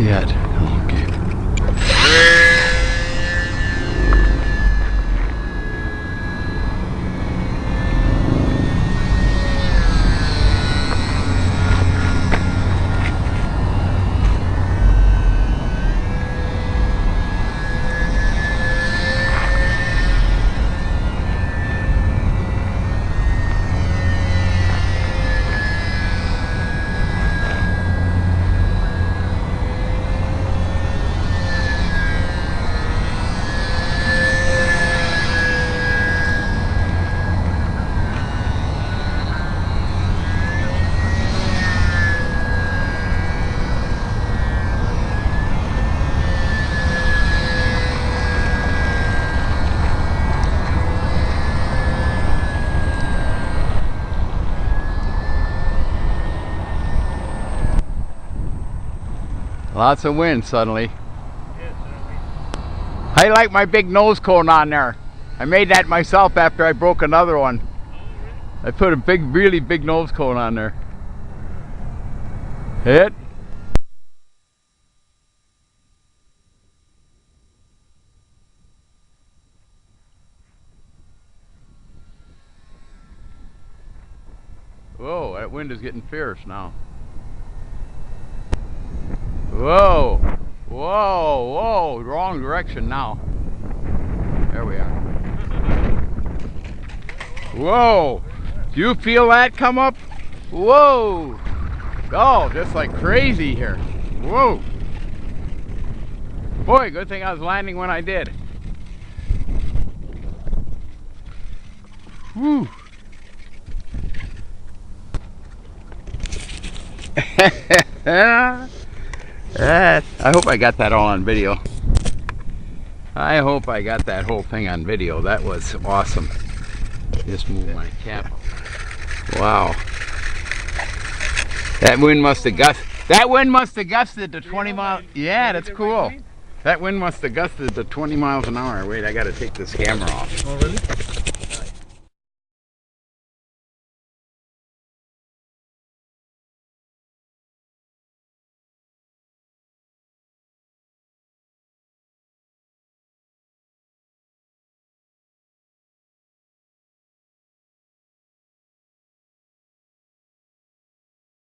yet. Okay. Lots of wind suddenly. I like my big nose cone on there. I made that myself after I broke another one. I put a big, really big nose cone on there. Hit. Whoa, that wind is getting fierce now. Whoa, whoa, whoa, wrong direction now. There we are. Whoa, do you feel that come up? Whoa, oh, just like crazy here. Whoa. Boy, good thing I was landing when I did. Whew. I hope I got that all on video. I hope I got that whole thing on video. That was awesome. Just move my cap. Wow. That wind must have gusted to 20 miles. Yeah, that's cool. That wind must have gusted to 20 miles an hour. Wait, I got to take this camera off. Oh, really?